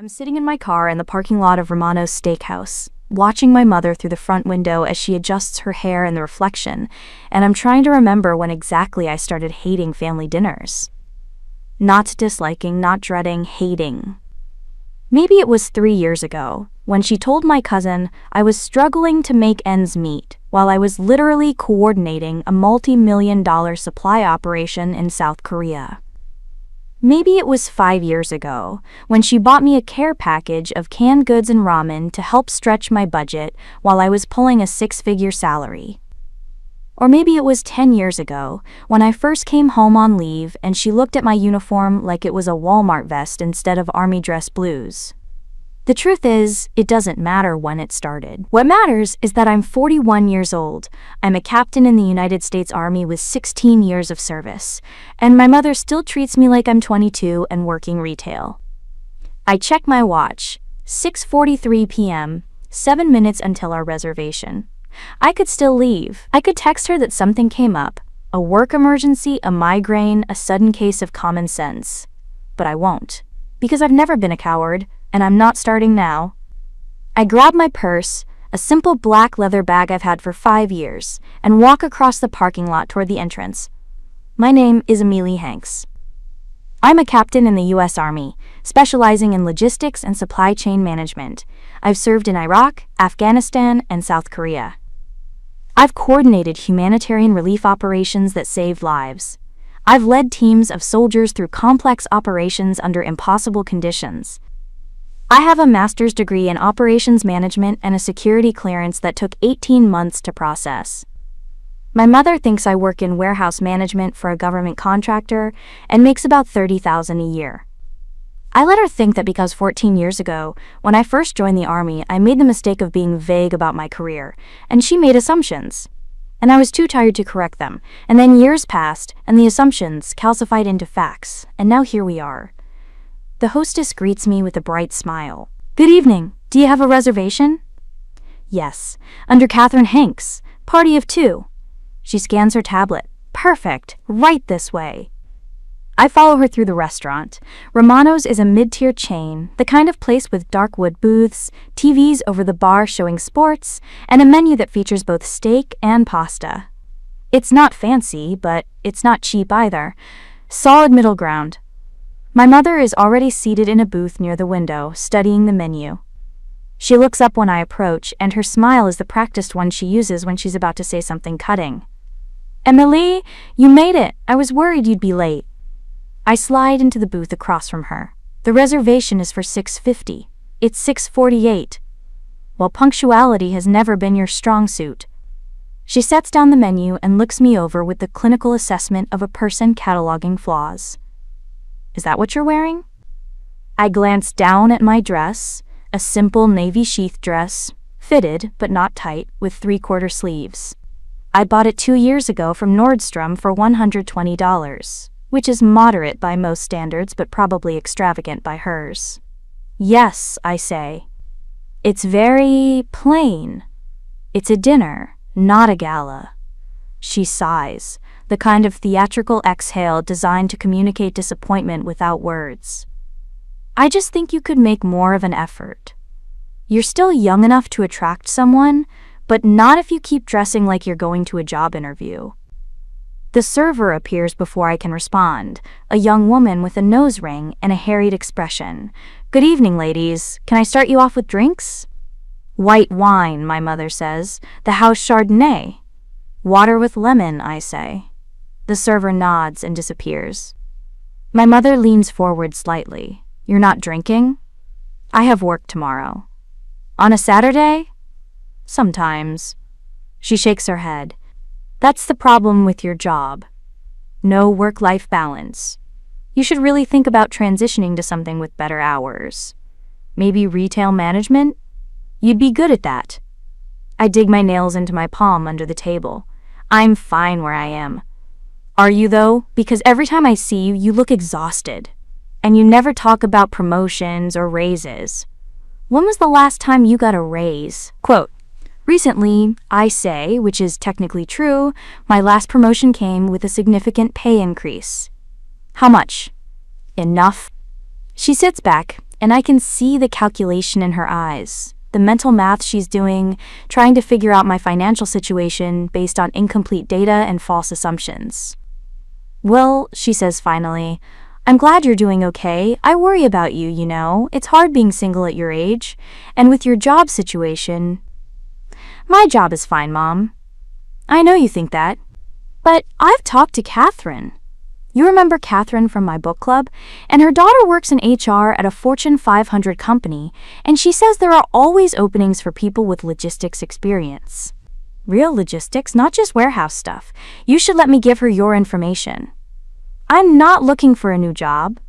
I'm sitting in my car in the parking lot of Romano's Steakhouse, watching my mother through the front window as she adjusts her hair in the reflection, and I'm trying to remember when exactly I started hating family dinners. Not disliking, not dreading, hating. Maybe it was 3 years ago, when she told my cousin I was struggling to make ends meet while I was literally coordinating a multi-million-dollar supply operation in South Korea. Maybe it was 5 years ago, when she bought me a care package of canned goods and ramen to help stretch my budget while I was pulling a 6-figure salary. Or maybe it was 10 years ago, when I first came home on leave and she looked at my uniform like it was a Walmart vest instead of army dress blues. The truth is, it doesn't matter when it started. What matters is that I'm 41 years old, I'm a captain in the United States Army with 16 years of service, and my mother still treats me like I'm 22 and working retail. I check my watch, 6:43 p.m., 7 minutes until our reservation. I could still leave. I could text her that something came up, a work emergency, a migraine, a sudden case of common sense. But I won't, because I've never been a coward, and I'm not starting now. I grab my purse, a simple black leather bag I've had for 5 years, and walk across the parking lot toward the entrance. My name is Amelie Hanks. I'm a captain in the U.S. Army, specializing in logistics and supply chain management. I've served in Iraq, Afghanistan, and South Korea. I've coordinated humanitarian relief operations that saved lives. I've led teams of soldiers through complex operations under impossible conditions. I have a master's degree in operations management and a security clearance that took 18 months to process. My mother thinks I work in warehouse management for a government contractor and makes about $30,000 a year. I let her think that because 14 years ago, when I first joined the Army, I made the mistake of being vague about my career, and she made assumptions. And I was too tired to correct them, and then years passed, and the assumptions calcified into facts, and now here we are. The hostess greets me with a bright smile. "Good evening. Do you have a reservation?" "Yes, under Catherine Hanks, party of 2. She scans her tablet. "Perfect. Right this way." I follow her through the restaurant. Romano's is a mid-tier chain, the kind of place with dark wood booths, TVs over the bar showing sports, and a menu that features both steak and pasta. It's not fancy, but it's not cheap either. Solid middle ground. My mother is already seated in a booth near the window, studying the menu. She looks up when I approach, and her smile is the practiced one she uses when she's about to say something cutting. "Emily, you made it. I was worried you'd be late." I slide into the booth across from her. The reservation is for 6:50. It's 6:48. Well, punctuality has never been your strong suit. She sets down the menu and looks me over with the clinical assessment of a person cataloging flaws. "Is that what you're wearing?" I glance down at my dress, a simple navy sheath dress, fitted but not tight, with 3/4 sleeves. I bought it 2 years ago from Nordstrom for $120, which is moderate by most standards but probably extravagant by hers. "Yes," I say. "It's very plain. It's a dinner, not a gala." She sighs, the kind of theatrical exhale designed to communicate disappointment without words. "I just think you could make more of an effort. You're still young enough to attract someone, but not if you keep dressing like you're going to a job interview." The server appears before I can respond, a young woman with a nose ring and a harried expression. "Good evening, ladies. Can I start you off with drinks?" "White wine," my mother says. "The house Chardonnay." "Water with lemon," I say. The server nods and disappears. My mother leans forward slightly. "You're not drinking?" "I have work tomorrow." "On a Saturday?" "Sometimes." She shakes her head. "That's the problem with your job. No work-life balance. You should really think about transitioning to something with better hours. Maybe retail management? You'd be good at that." I dig my nails into my palm under the table. "I'm fine where I am." "Are you though? Because every time I see you, you look exhausted. And you never talk about promotions or raises. When was the last time you got a raise?" Quote, "Recently, I say, which is technically true, my last promotion came with a significant pay increase." "How much?" "Enough." She sits back, and I can see the calculation in her eyes, the mental math she's doing, trying to figure out my financial situation based on incomplete data and false assumptions. "Well," she says finally, "I'm glad you're doing okay. I worry about you, you know. It's hard being single at your age. And with your job situation." "My job is fine, Mom." "I know you think that. But I've talked to Catherine." You remember Catherine from my book club? And her daughter works in HR at a Fortune 500 company, and she says there are always openings for people with logistics experience. Real logistics, not just warehouse stuff. You should let me give her your information. I'm not looking for a new job.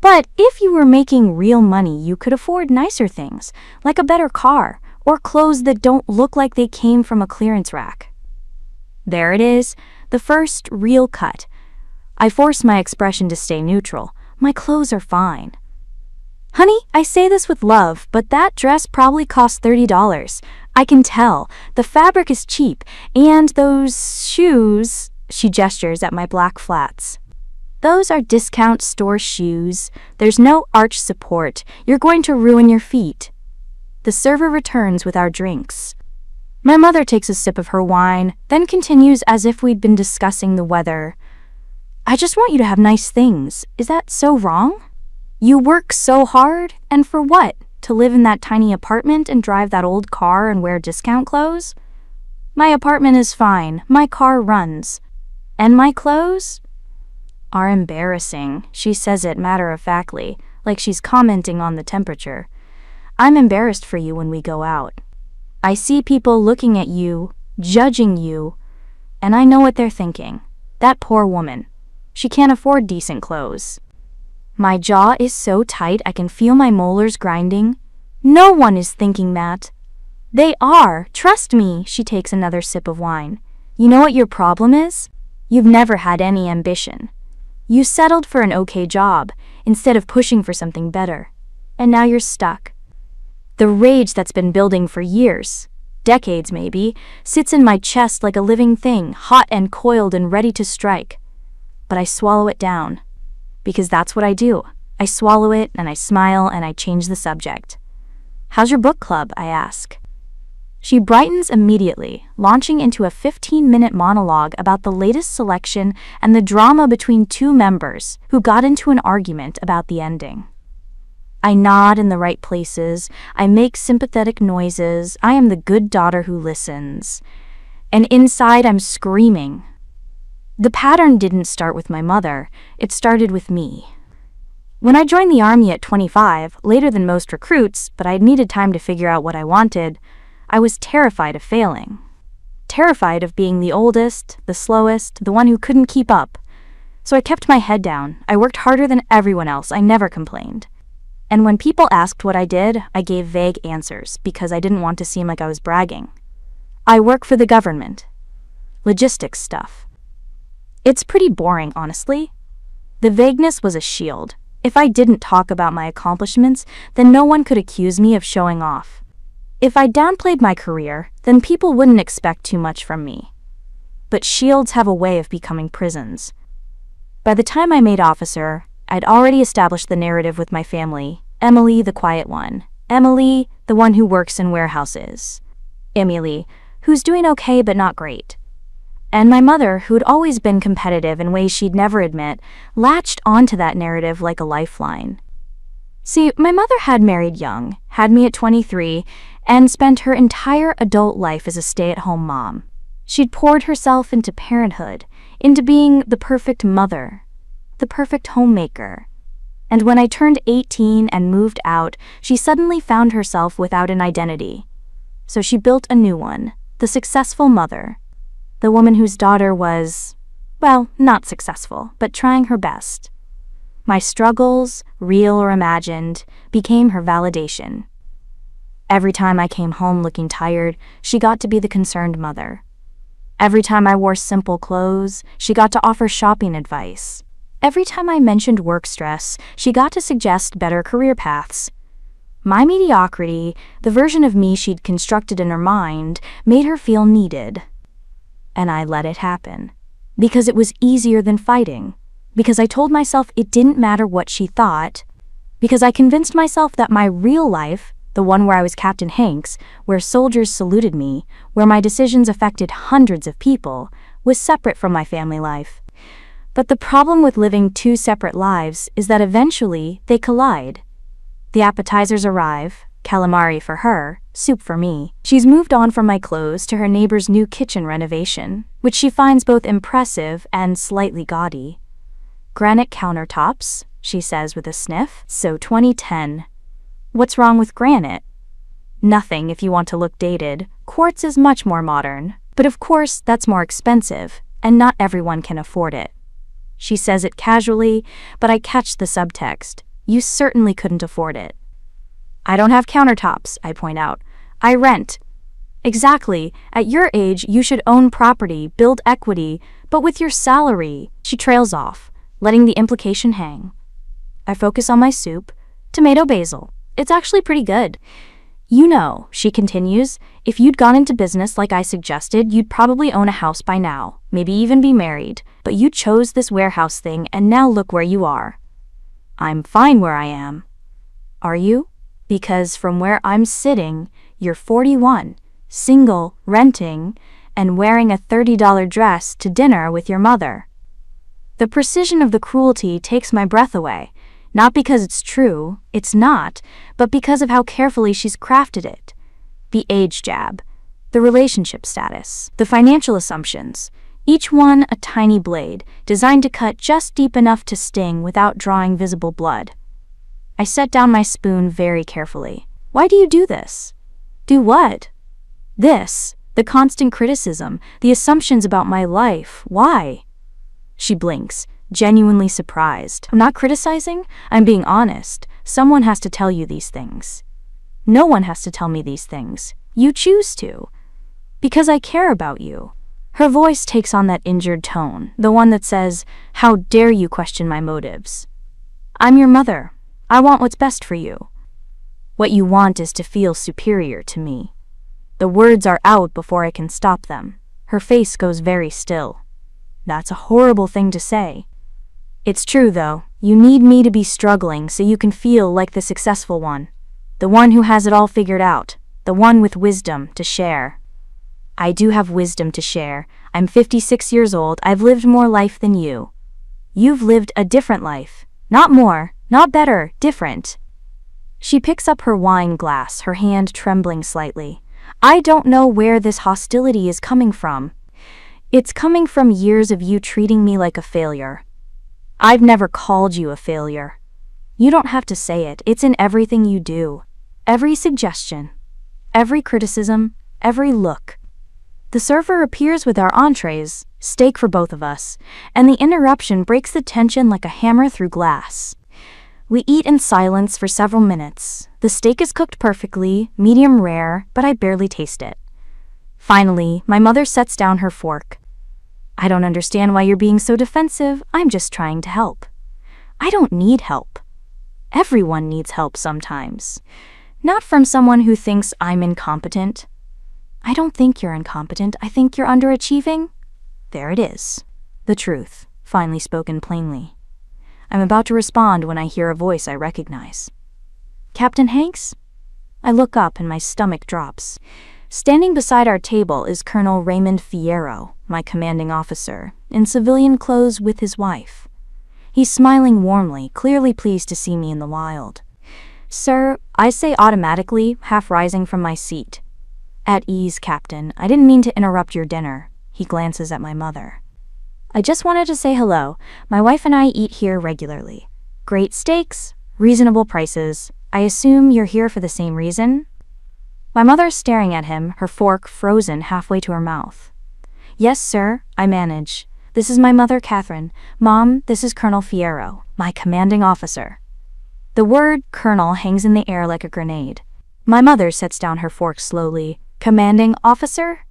But if you were making real money, you could afford nicer things, like a better car, or clothes that don't look like they came from a clearance rack. There it is, the first real cut. I force my expression to stay neutral. My clothes are fine. "Honey, I say this with love, but that dress probably cost $30. I can tell. The fabric is cheap, and those shoes," she gestures at my black flats. "Those are discount store shoes. There's no arch support. You're going to ruin your feet." The server returns with our drinks. My mother takes a sip of her wine, then continues as if we'd been discussing the weather. "I just want you to have nice things. Is that so wrong? You work so hard, and for what? To live in that tiny apartment and drive that old car and wear discount clothes? My apartment is fine. My car runs. And my clothes are embarrassing." She says it matter-of-factly, like she's commenting on the temperature. "I'm embarrassed for you when we go out. I see people looking at you, judging you, and I know what they're thinking. That poor woman. She can't afford decent clothes." My jaw is so tight I can feel my molars grinding. No one is thinking that. They are, trust me. She takes another sip of wine. "You know what your problem is? You've never had any ambition. You settled for an okay job instead of pushing for something better. And now you're stuck. The rage that's been building for years, decades maybe, sits in my chest like a living thing, hot and coiled and ready to strike. But I swallow it down. Because that's what I do. I swallow it and I smile and I change the subject. "How's your book club?" I ask. She brightens immediately, launching into a 15-minute monologue about the latest selection and the drama between two members who got into an argument about the ending. I nod in the right places. I make sympathetic noises. I am the good daughter who listens. And inside I'm screaming. The pattern didn't start with my mother. It started with me. When I joined the Army at 25, later than most recruits, but I'd needed time to figure out what I wanted, I was terrified of failing. Terrified of being the oldest, the slowest, the one who couldn't keep up. So I kept my head down. I worked harder than everyone else. I never complained. And when people asked what I did, I gave vague answers because I didn't want to seem like I was bragging. "I work for the government. Logistics stuff." It's pretty boring, honestly. The vagueness was a shield. If I didn't talk about my accomplishments, then no one could accuse me of showing off. If I downplayed my career, then people wouldn't expect too much from me. But shields have a way of becoming prisons. By the time I made officer, I'd already established the narrative with my family. Emily, the quiet one. Emily, the one who works in warehouses. Emily, who's doing okay but not great. And my mother, who'd always been competitive in ways she'd never admit, latched onto that narrative like a lifeline. See, my mother had married young, had me at 23, and spent her entire adult life as a stay-at-home mom. She'd poured herself into parenthood, into being the perfect mother, the perfect homemaker. And when I turned 18 and moved out, she suddenly found herself without an identity. So she built a new one, the successful mother. The woman whose daughter was, well, not successful, but trying her best. My struggles, real or imagined, became her validation. Every time I came home looking tired, she got to be the concerned mother. Every time I wore simple clothes, she got to offer shopping advice. Every time I mentioned work stress, she got to suggest better career paths. My mediocrity, the version of me she'd constructed in her mind, made her feel needed. And I let it happen. Because it was easier than fighting. Because I told myself it didn't matter what she thought. Because I convinced myself that my real life, the one where I was Captain Hanks, where soldiers saluted me, where my decisions affected hundreds of people, was separate from my family life. But the problem with living two separate lives is that eventually they collide. The appetizers arrive, calamari for her, soup for me. She's moved on from my clothes to her neighbor's new kitchen renovation, which she finds both impressive and slightly gaudy. Granite countertops, she says with a sniff. So 2010. What's wrong with granite? Nothing if you want to look dated. Quartz is much more modern. But of course, that's more expensive, and not everyone can afford it. She says it casually, but I catch the subtext. You certainly couldn't afford it. I don't have countertops, I point out. I rent. Exactly. At your age, you should own property, build equity, but with your salary. She trails off, letting the implication hang. I focus on my soup. Tomato basil. It's actually pretty good. You know, she continues, if you'd gone into business like I suggested, you'd probably own a house by now, maybe even be married, but you chose this warehouse thing and now look where you are. I'm fine where I am. Are you? Because from where I'm sitting, you're 41, single, renting, and wearing a $30 dress to dinner with your mother. The precision of the cruelty takes my breath away. Not because it's true, it's not, but because of how carefully she's crafted it. The age jab, the relationship status, the financial assumptions, each one a tiny blade designed to cut just deep enough to sting without drawing visible blood. I set down my spoon very carefully. Why do you do this? Do what? This, the constant criticism, the assumptions about my life, why? She blinks, genuinely surprised. I'm not criticizing, I'm being honest. Someone has to tell you these things. No one has to tell me these things. You choose to. Because I care about you. Her voice takes on that injured tone, the one that says, how dare you question my motives? I'm your mother. I want what's best for you. What you want is to feel superior to me. The words are out before I can stop them. Her face goes very still. That's a horrible thing to say. It's true, though. You need me to be struggling so you can feel like the successful one. The one who has it all figured out. The one with wisdom to share. I do have wisdom to share. I'm 56 years old. I've lived more life than you. You've lived a different life. Not more, not better, different. She picks up her wine glass, her hand trembling slightly. I don't know where this hostility is coming from. It's coming from years of you treating me like a failure. I've never called you a failure. You don't have to say it. It's in everything you do. Every suggestion. Every criticism. Every look. The server appears with our entrees, steak for both of us, and the interruption breaks the tension like a hammer through glass. We eat in silence for several minutes. The steak is cooked perfectly, medium rare, but I barely taste it. Finally, my mother sets down her fork. I don't understand why you're being so defensive. I'm just trying to help. I don't need help. Everyone needs help sometimes. Not from someone who thinks I'm incompetent. I don't think you're incompetent. I think you're underachieving. There it is. The truth, finally spoken plainly. I'm about to respond when I hear a voice I recognize. Captain Hanks? I look up and my stomach drops. Standing beside our table is Colonel Raymond Fierro, my commanding officer, in civilian clothes with his wife. He's smiling warmly, clearly pleased to see me in the wild. Sir, I say automatically, half rising from my seat. At ease, Captain. I didn't mean to interrupt your dinner. He glances at my mother. I just wanted to say hello. My wife and I eat here regularly. Great steaks, reasonable prices. I assume you're here for the same reason? My mother's staring at him, her fork frozen halfway to her mouth. Yes, sir, I manage. This is my mother, Catherine. Mom, this is Colonel Fierro, my commanding officer. The word colonel hangs in the air like a grenade. My mother sets down her fork slowly. Commanding officer?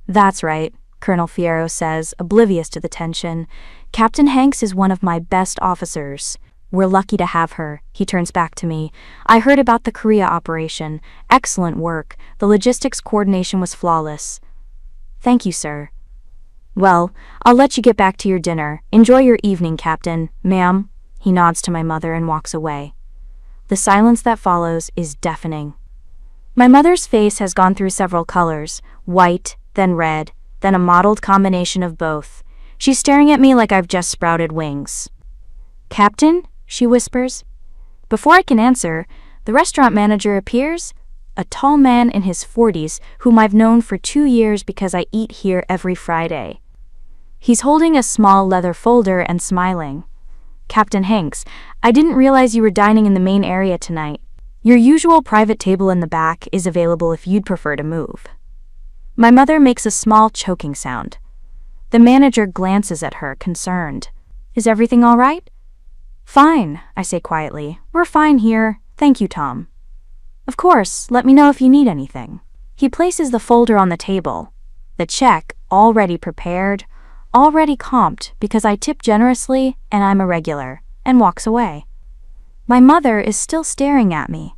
That's right, Colonel Fierro says, oblivious to the tension. Captain Hanks is one of my best officers. We're lucky to have her. He turns back to me. I heard about the Korea operation. Excellent work. The logistics coordination was flawless. Thank you, sir. Well, I'll let you get back to your dinner. Enjoy your evening, Captain. Ma'am. He nods to my mother and walks away. The silence that follows is deafening. My mother's face has gone through several colors, white, then red, then a mottled combination of both. She's staring at me like I've just sprouted wings. "Captain?" she whispers. Before I can answer, the restaurant manager appears, a tall man in his 40s whom I've known for 2 years because I eat here every Friday. He's holding a small leather folder and smiling. "Captain Hanks, I didn't realize you were dining in the main area tonight. Your usual private table in the back is available if you'd prefer to move." My mother makes a small choking sound. The manager glances at her, concerned. "Is everything all right?" "Fine," I say quietly. "We're fine here. Thank you, Tom." "Of course, let me know if you need anything." He places the folder on the table. The check, already prepared, already comped because I tip generously and I'm a regular, and walks away. My mother is still staring at me.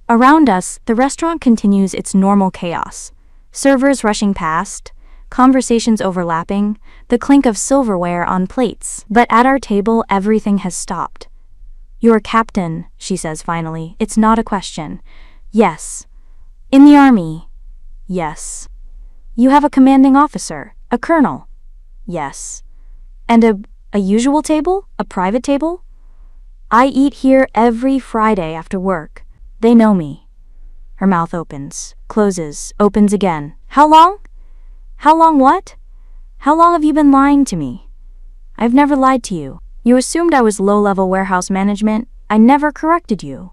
Around us, the restaurant continues its normal chaos. Servers rushing past, conversations overlapping, the clink of silverware on plates. But at our table, everything has stopped. "You're captain," she says finally. "It's not a question." "Yes." "In the army?" "Yes." "You have a commanding officer, a colonel?" "Yes." "And a usual table? A private table?" "I eat here every Friday after work. They know me." Her mouth opens, closes, opens again. "How long?" "How long what?" "How long have you been lying to me?" "I've never lied to you. You assumed I was low-level warehouse management. I never corrected you."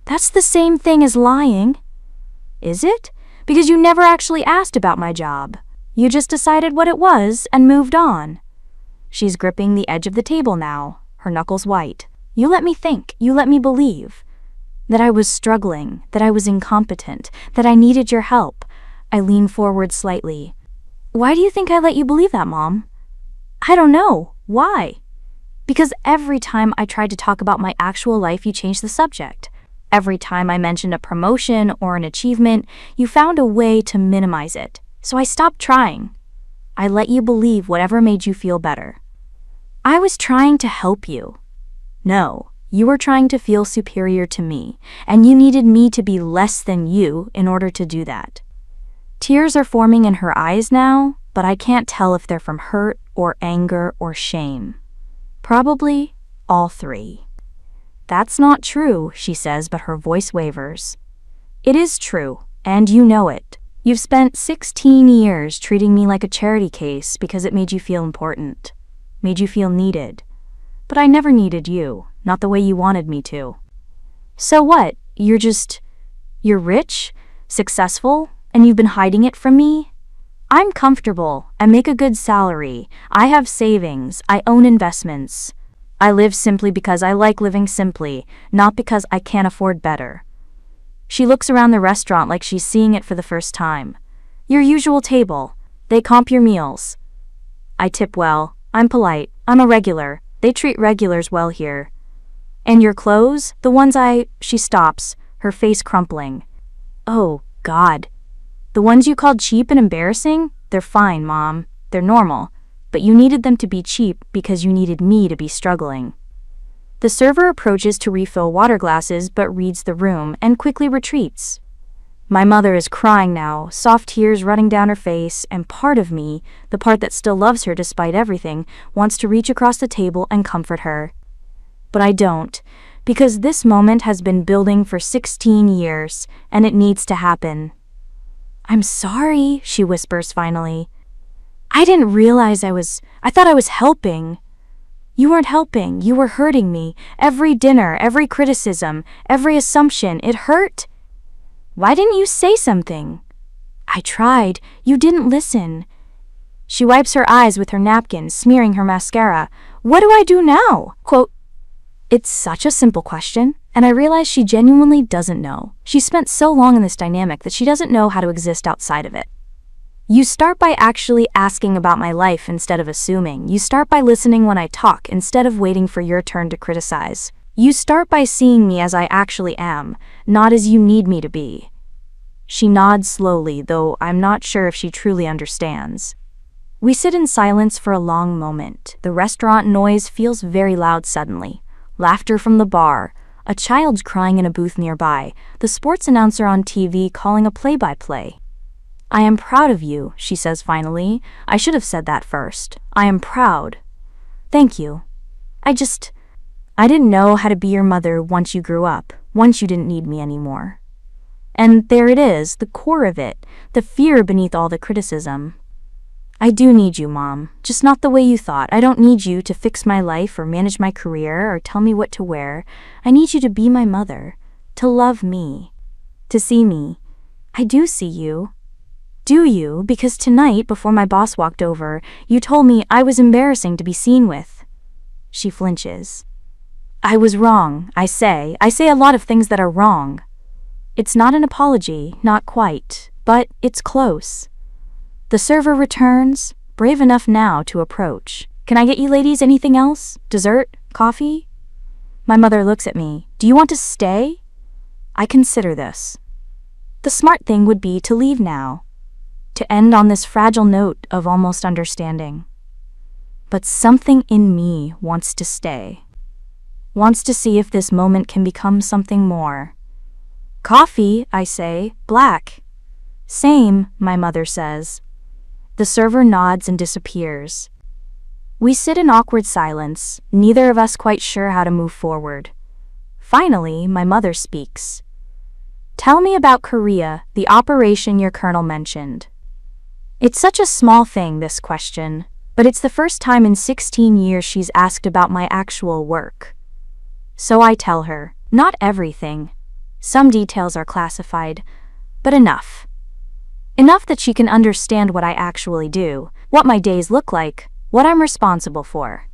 "That's the same thing as lying." "Is it? Because you never actually asked about my job. You just decided what it was and moved on." She's gripping the edge of the table now, her knuckles white. "You let me think, you let me believe that I was struggling, that I was incompetent, that I needed your help." I lean forward slightly. "Why do you think I let you believe that, Mom?" "I don't know. Why?" "Because every time I tried to talk about my actual life, you changed the subject. Every time I mentioned a promotion or an achievement, you found a way to minimize it. So I stopped trying. I let you believe whatever made you feel better." "I was trying to help you." "No, you were trying to feel superior to me, and you needed me to be less than you in order to do that." Tears are forming in her eyes now, but I can't tell if they're from hurt or anger or shame. Probably all three. "That's not true," she says, but her voice wavers. "It is true, and you know it. You've spent 16 years treating me like a charity case because it made you feel important, made you feel needed. But I never needed you, not the way you wanted me to." "So what? You're rich, successful, and you've been hiding it from me?" "I'm comfortable. I make a good salary. I have savings. I own investments. I live simply because I like living simply, not because I can't afford better." She looks around the restaurant like she's seeing it for the first time. "Your usual table. They comp your meals." "I tip well. I'm polite. I'm a regular. They treat regulars well here." "And your clothes? The ones She stops, her face crumpling. "Oh, God. The ones you called cheap and embarrassing? They're fine, Mom. They're normal. But you needed them to be cheap because you needed me to be struggling." The server approaches to refill water glasses but reads the room and quickly retreats. My mother is crying now, soft tears running down her face, and part of me, the part that still loves her despite everything, wants to reach across the table and comfort her. But I don't, because this moment has been building for 16 years, and it needs to happen. "I'm sorry," she whispers finally. "I didn't realize I thought I was helping." "You weren't helping, you were hurting me. Every dinner, every criticism, every assumption, it hurt. Why didn't you say something?" "I tried. You didn't listen." She wipes her eyes with her napkin, smearing her mascara. "What do I do now?" Quote, "It's such a simple question, and I realize she genuinely doesn't know. She spent so long in this dynamic that she doesn't know how to exist outside of it. You start by actually asking about my life instead of assuming. You start by listening when I talk instead of waiting for your turn to criticize. You start by seeing me as I actually am, not as you need me to be." She nods slowly, though I'm not sure if she truly understands. We sit in silence for a long moment. The restaurant noise feels very loud suddenly. Laughter from the bar, A child crying in a booth nearby, the sports announcer on TV calling a play-by-play. "I am proud of you," she says finally. "I should have said that first. I am proud. Thank you. I didn't know how to be your mother once you grew up, once you didn't need me anymore." And there it is, the core of it, the fear beneath all the criticism. "I do need you, Mom, just not the way you thought. I don't need you to fix my life or manage my career or tell me what to wear. I need you to be my mother, to love me, to see me. I do see you. Do you? Because tonight, before my boss walked over, you told me I was embarrassing to be seen with." She flinches. "I was wrong, I say a lot of things that are wrong. It's not an apology, not quite, but it's close." The server returns, brave enough now to approach. "Can I get you ladies anything else? Dessert? Coffee?" My mother looks at me. "Do you want to stay?" I consider this. The smart thing would be to leave now, to end on this fragile note of almost understanding. But something in me wants to stay. Wants to see if this moment can become something more. "Coffee," I say. "Black." "Same," my mother says. The server nods and disappears. We sit in awkward silence, neither of us quite sure how to move forward. Finally, my mother speaks. "Tell me about Korea, the operation your colonel mentioned." It's such a small thing, this question, but it's the first time in 16 years she's asked about my actual work. So I tell her, not everything. Some details are classified, but enough. Enough that she can understand what I actually do, what my days look like, what I'm responsible for.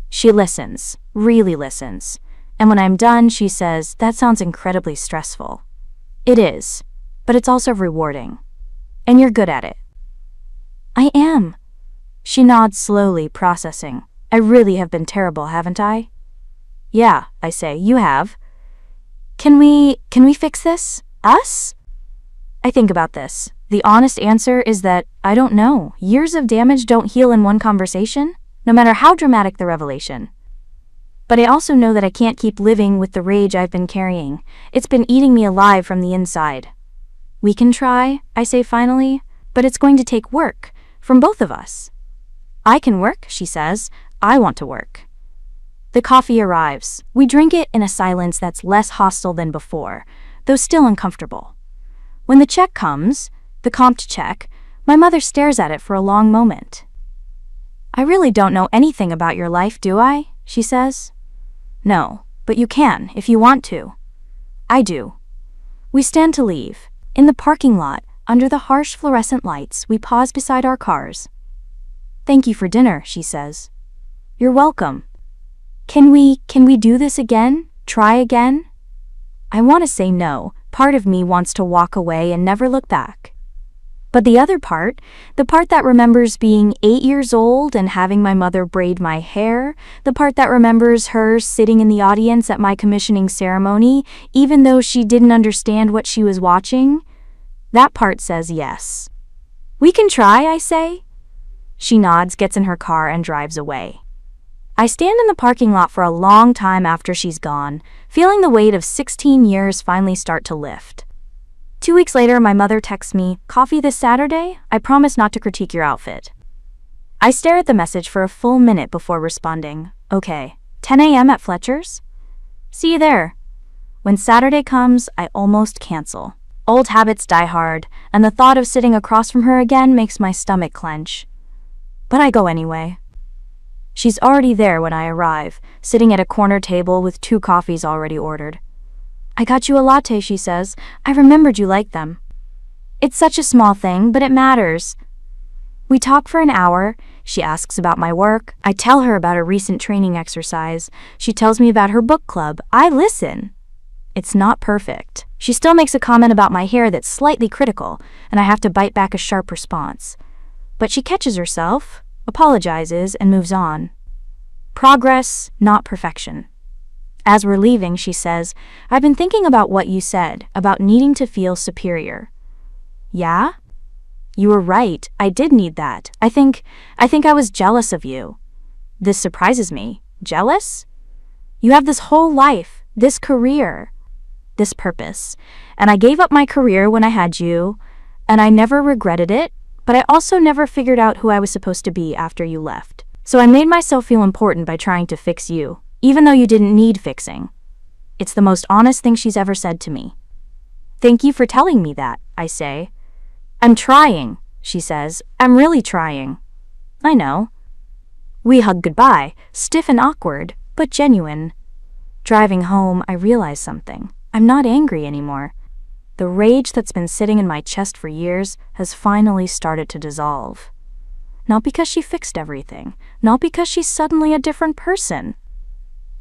She listens, really listens, and when I'm done, she says, "That sounds incredibly stressful." It is, but it's also rewarding. And you're good at it. I am. She nods slowly, processing. I really have been terrible, haven't I? Yeah, I say, you have. Can we fix this? Us? I think about this. The honest answer is that I don't know. Years of damage don't heal in one conversation, no matter how dramatic the revelation. But I also know that I can't keep living with the rage I've been carrying. It's been eating me alive from the inside. We can try, I say finally, but it's going to take work, from both of us. I can work, she says. I want to work. The coffee arrives. We drink it in a silence that's less hostile than before, though still uncomfortable. When the check comes, the comped check, my mother stares at it for a long moment. I really don't know anything about your life, do I? She says. No, but you can, if you want to. I do. We stand to leave. In the parking lot, under the harsh fluorescent lights, we pause beside our cars. Thank you for dinner, she says. You're welcome. Can we do this again? Try again? I want to say no. Part of me wants to walk away and never look back. But the other part, the part that remembers being 8 years old and having my mother braid my hair, the part that remembers her sitting in the audience at my commissioning ceremony, even though she didn't understand what she was watching, that part says yes. We can try, I say. She nods, gets in her car, and drives away. I stand in the parking lot for a long time after she's gone, feeling the weight of 16 years finally start to lift. 2 weeks later, my mother texts me, "Coffee this Saturday? I promise not to critique your outfit." I stare at the message for a full minute before responding, "Okay, 10 a.m. at Fletcher's? See you there." When Saturday comes, I almost cancel. Old habits die hard, and the thought of sitting across from her again makes my stomach clench. But I go anyway. She's already there when I arrive, sitting at a corner table with 2 coffees already ordered. "I got you a latte," she says. "I remembered you liked them." It's such a small thing, but it matters. We talk for an hour. She asks about my work. I tell her about a recent training exercise. She tells me about her book club. I listen. It's not perfect. She still makes a comment about my hair that's slightly critical, and I have to bite back a sharp response. But she catches herself, apologizes, and moves on. Progress, not perfection. As we're leaving, she says, "I've been thinking about what you said, about needing to feel superior." Yeah? You were right, I did need that. I think I was jealous of you. This surprises me. Jealous? You have this whole life, this career, this purpose. And I gave up my career when I had you, and I never regretted it, but I also never figured out who I was supposed to be after you left. So I made myself feel important by trying to fix you, even though you didn't need fixing. It's the most honest thing she's ever said to me. Thank you for telling me that, I say. I'm trying, she says. I'm really trying. I know. We hug goodbye, stiff and awkward, but genuine. Driving home, I realize something. I'm not angry anymore. The rage that's been sitting in my chest for years has finally started to dissolve. Not because she fixed everything, not because she's suddenly a different person,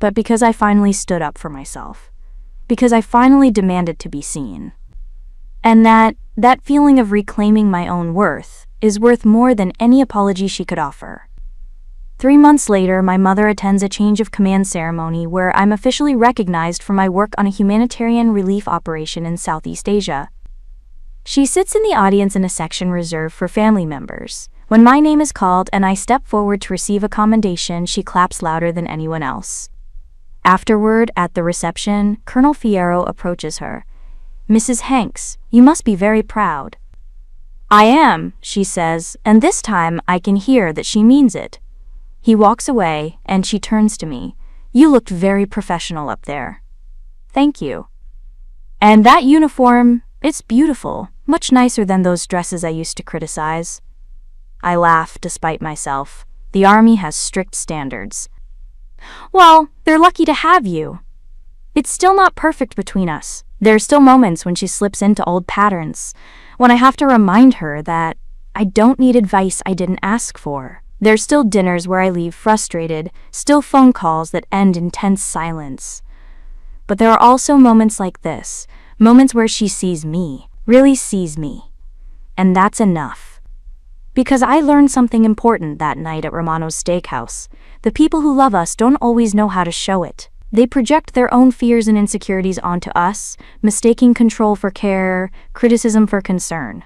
but because I finally stood up for myself. Because I finally demanded to be seen. And that feeling of reclaiming my own worth is worth more than any apology she could offer. 3 months later, my mother attends a change of command ceremony where I'm officially recognized for my work on a humanitarian relief operation in Southeast Asia. She sits in the audience in a section reserved for family members. When my name is called and I step forward to receive a commendation, she claps louder than anyone else. Afterward, at the reception, Colonel Fierro approaches her. Mrs. Hanks, you must be very proud. I am, she says, and this time I can hear that she means it. He walks away, and she turns to me. You looked very professional up there. Thank you. And that uniform, it's beautiful, much nicer than those dresses I used to criticize. I laugh despite myself. The Army has strict standards. Well, they're lucky to have you. It's still not perfect between us. There are still moments when she slips into old patterns, when I have to remind her that I don't need advice I didn't ask for. There's still dinners where I leave frustrated, still phone calls that end in tense silence. But there are also moments like this, moments where she sees me, really sees me. And that's enough. Because I learned something important that night at Romano's Steakhouse. The people who love us don't always know how to show it. They project their own fears and insecurities onto us, mistaking control for care, criticism for concern.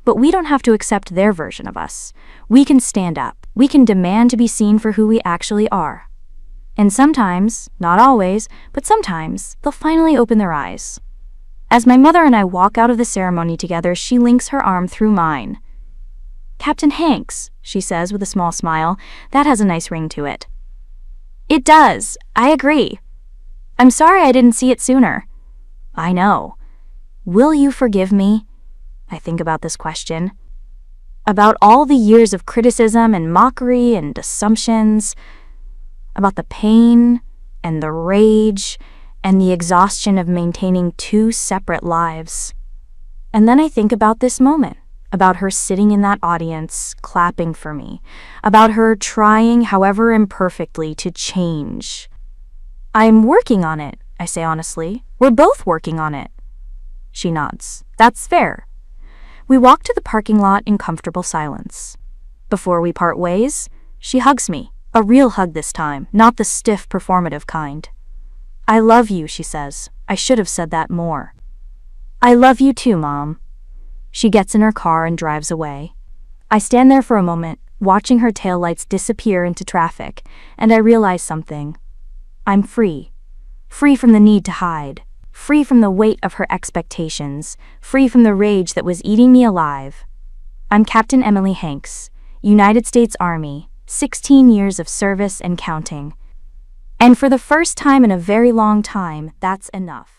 But we don't have to accept their version of us. We can stand up. We can demand to be seen for who we actually are. And sometimes, not always, but sometimes, they'll finally open their eyes. As my mother and I walk out of the ceremony together, she links her arm through mine. Captain Hanks, she says with a small smile, that has a nice ring to it. It does. I agree. I'm sorry I didn't see it sooner. I know. Will you forgive me? I think about this question. About all the years of criticism and mockery and assumptions. About the pain and the rage and the exhaustion of maintaining 2 separate lives. And then I think about this moment. About her sitting in that audience, clapping for me. About her trying, however imperfectly, to change. I'm working on it, I say honestly. We're both working on it. She nods. That's fair. We walk to the parking lot in comfortable silence. Before we part ways, she hugs me. A real hug this time, not the stiff, performative kind. I love you, she says. I should have said that more. I love you too, Mom. She gets in her car and drives away. I stand there for a moment, watching her taillights disappear into traffic, and I realize something. I'm free. Free from the need to hide. Free from the weight of her expectations. Free from the rage that was eating me alive. I'm Captain Emily Hanks, United States Army, 16 years of service and counting. And for the first time in a very long time, that's enough.